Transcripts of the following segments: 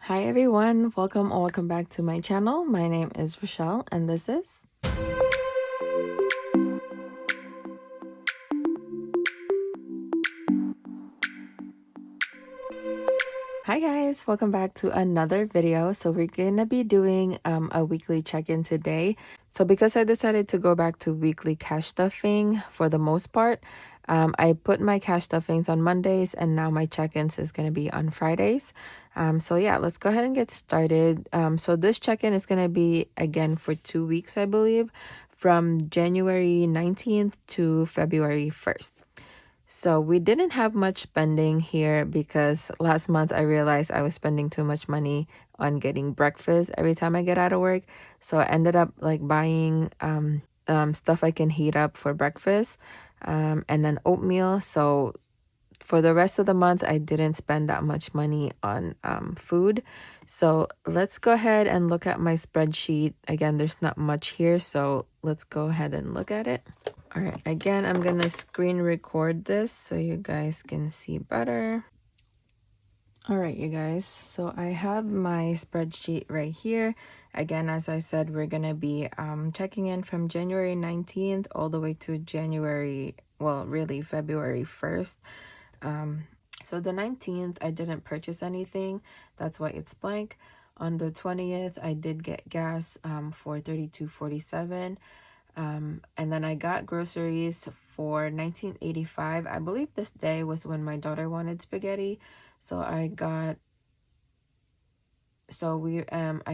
Hi everyone, welcome or welcome back to my channel. My name is Rochelle and this is Hi guys, welcome back to another video. So we're gonna be doing a weekly check-in today. So because I decided to go back to weekly cash stuffing for the most part, I put my cash stuffings on Mondays and now my check-ins is gonna be on Fridays. So yeah, let's go ahead and get started. So this check-in is gonna be again for 2 weeks, I believe, from January 19th to February 1st. So we didn't have much spending here because last month I realized I was spending too much money on getting breakfast every time I get out of work. So I ended up like buying stuff I can heat up for breakfast and then oatmeal. So for the rest of the month, I didn't spend that much money on food. So let's go ahead and look at my spreadsheet. Again, there's not much here, so let's go ahead and look at it. All right, again, I'm gonna screen record this so you guys can see better. All right, you guys, so I have my spreadsheet right here. Again, as I said, we're gonna be checking in from January 19th all the way to February 1st. So the 19th, I didn't purchase anything. That's why it's blank. On the 20th, I did get gas for $32.47. And then I got groceries for $19.85. I believe this day was when my daughter wanted spaghetti. So I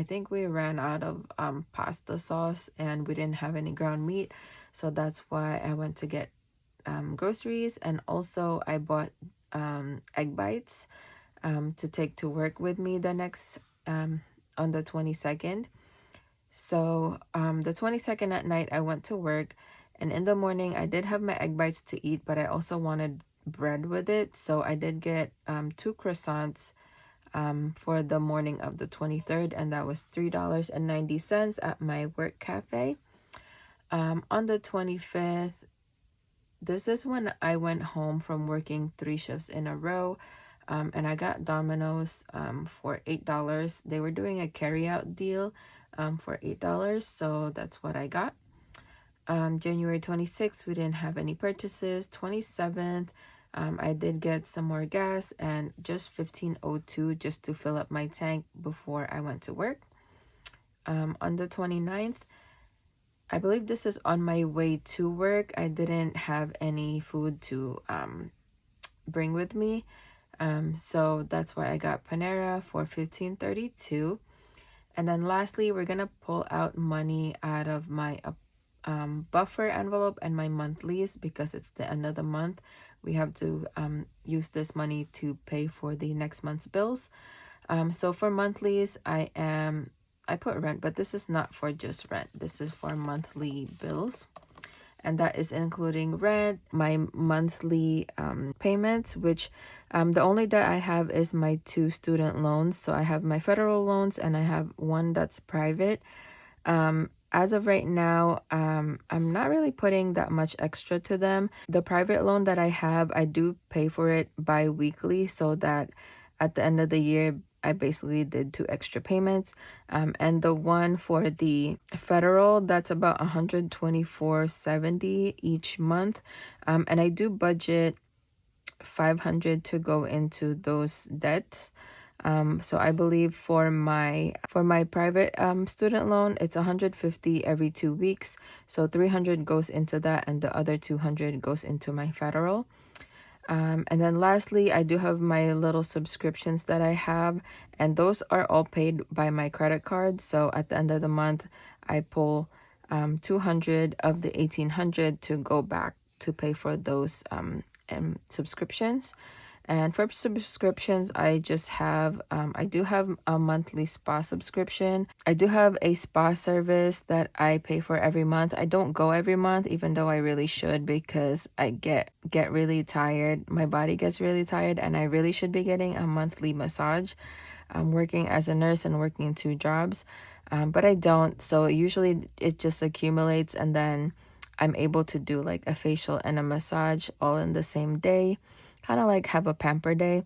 think we ran out of pasta sauce and we didn't have any ground meat. So that's why I went to get groceries. And also I bought egg bites to take to work with me the next on the 22nd. So the 22nd at night I went to work, and in the morning I did have my egg bites to eat, but I also wanted bread with it, so I did get 2 croissants for the morning of the 23rd, and that was $3.90 at my work cafe. On the 25th, this is when I went home from working 3 shifts in a row, and I got Domino's for $8. They were doing a carry-out deal for $8, so that's what I got. January 26th, we didn't have any purchases. 27th, I did get some more gas and just $15.02 just to fill up my tank before I went to work. On the 29th, I believe this is on my way to work. I didn't have any food to bring with me. So that's why I got Panera for $15.32. And then lastly, we're gonna pull out money out of my buffer envelope and my monthlies because it's the end of the month. We have to use this money to pay for the next month's bills. So for monthlies, I put rent, but this is not for just rent. This is for monthly bills. And that is including rent, my monthly payments, which the only debt I have is my 2 student loans. So I have my federal loans and I have one that's private. As of right now, I'm not really putting that much extra to them. The private loan that I have, I do pay for it bi-weekly so that at the end of the year, I basically did 2 extra payments. And the one for the federal, that's about $124.70 each month. And I do budget $500 to go into those debts. So I believe for my private student loan, it's $150 every 2 weeks. So $300 goes into that and the other $200 goes into my federal. And then lastly, I do have my little subscriptions that I have, and those are all paid by my credit card. So at the end of the month, I pull $200 of the $1,800 to go back to pay for those subscriptions. And for subscriptions, I just have, I do have a monthly spa subscription. I do have a spa service that I pay for every month. I don't go every month, even though I really should, because I get really tired. My body gets really tired, and I really should be getting a monthly massage. I'm working as a nurse and working 2 jobs, but I don't. So usually it just accumulates, and then I'm able to do like a facial and a massage all in the same day. Kind of like have a pamper day.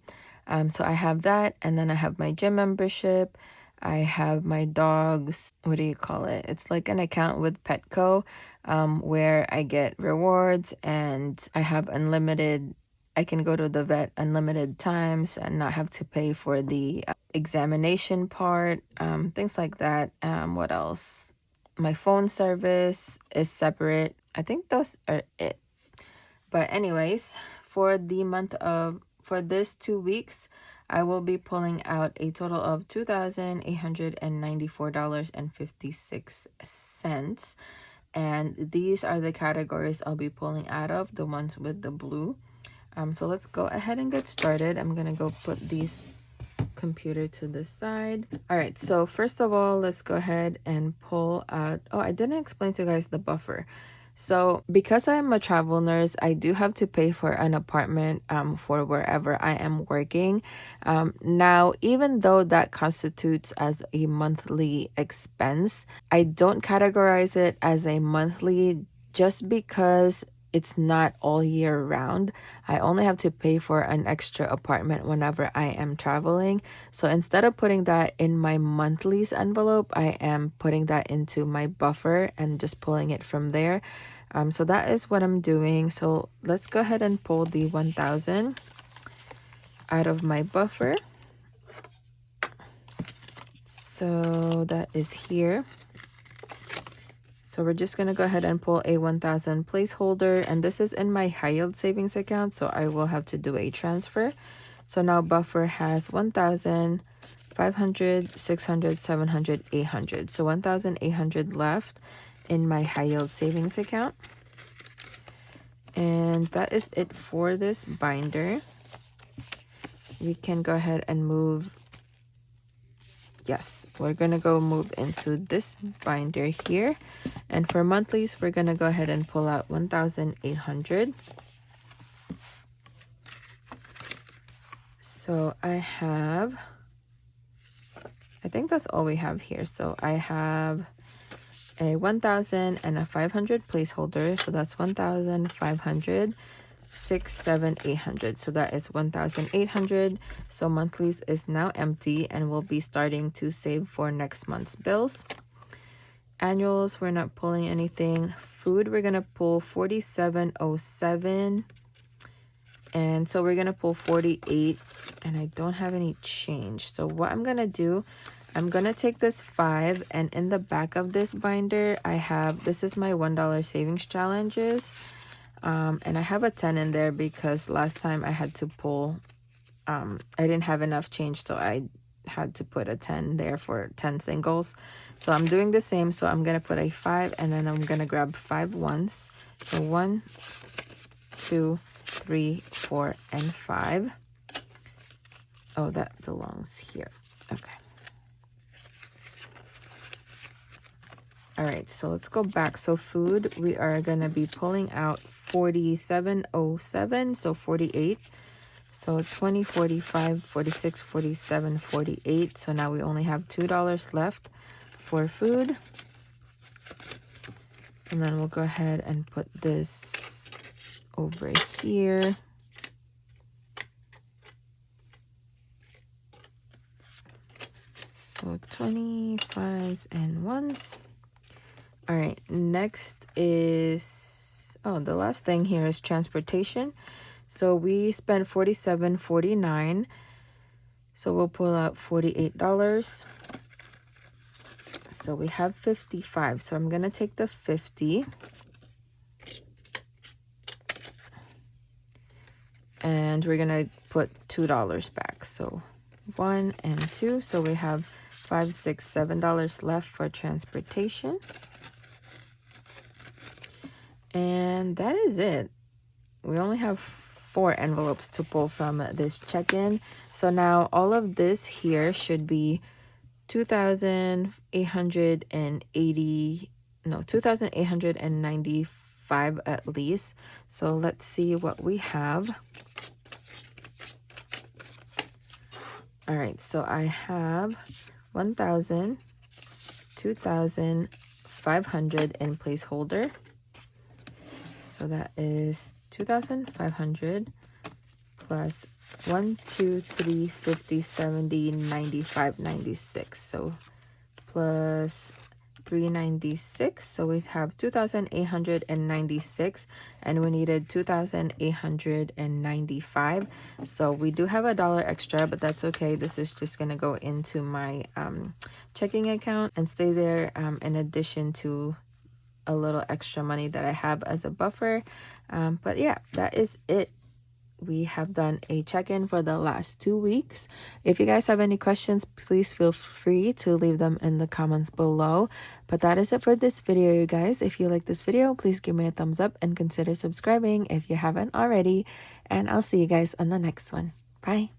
So I have that, and then I have my gym membership. I have my dog's, what do you call it? It's like an account with Petco, where I get rewards, and I have unlimited, I can go to the vet unlimited times and not have to pay for the examination part, things like that. What else? My phone service is separate. I think those are it. But anyways, for this 2 weeks, I will be pulling out a total of $2,894.56. And these are the categories I'll be pulling out of, the ones with the blue. So let's go ahead and get started. I'm gonna go put these computer to the side. All right, so first of all, let's go ahead and pull out, oh, I didn't explain to you guys the buffer. So because I'm a travel nurse, I do have to pay for an apartment for wherever I am working. Now, even though that constitutes as a monthly expense, I don't categorize it as a monthly just because it's not all year round. I only have to pay for an extra apartment whenever I am traveling. So instead of putting that in my monthly's envelope, I am putting that into my buffer and just pulling it from there. So that is what I'm doing. So let's go ahead and pull the 1,000 out of my buffer. So that is here. So we're just going to go ahead and pull a 1,000 placeholder, and this is in my high yield savings account, so I will have to do a transfer. So now buffer has 1,000, 500, 600, 700, 800. So 1,800 left in my high yield savings account. And that is it for this binder. We can go ahead and move. Yes, we're going to go move into this binder here. And for monthlies, we're going to go ahead and pull out 1,800. So I think that's all we have here. So I have a 1,000 and a 500 placeholder. So that's 1,500. 6, 7, 800. So that is 1,800. So monthlies is now empty, and we'll be starting to save for next month's bills. Annuals, we're not pulling anything. Food, we're gonna pull 4707, and so we're gonna pull 48, and I don't have any change. So what I'm gonna do, I'm gonna take this 5, and in the back of this binder I have, this is my $1 savings challenges. And I have a 10 in there because last time I had to pull, I didn't have enough change, so I had to put a 10 there for 10 singles. So I'm doing the same. So I'm going to put a 5, and then I'm going to grab 5 ones. So 1, 2, 3, 4, and 5. Oh, that belongs here. Okay. All right, so let's go back. So food, we are going to be pulling out 4707, so 48. So 20, 45, 46, 47, 48. So now we only have $2 left for food. And then we'll go ahead and put this over here. So 25s and 1s. All right, next is, oh, the last thing here is transportation. So we spent $47.49. So we'll pull out $48. So we have 55. So I'm going to take the 50. And we're going to put $2 back. So 1 and 2. So we have $5, $6, $7 left for transportation. And that is it. We only have 4 envelopes to pull from this check-in. So now all of this here should be 2,895 at least. So let's see what we have. All right, so I have 1,000, 2,500 in placeholder. So that is 2,500 plus 1, 2, 3, 50, 70, 95, 96. So plus 396, so we have 2,896, and we needed 2,895. So we do have $1 extra, but that's okay. This is just gonna go into my checking account and stay there, in addition to a little extra money that I have as a buffer. But yeah, that is it. We have done a check-in for the last 2 weeks. If you guys have any questions, please feel free to leave them in the comments below. But that is it for this video, you guys. If you like this video, please give me a thumbs up and consider subscribing if you haven't already. And I'll see you guys on the next one. Bye.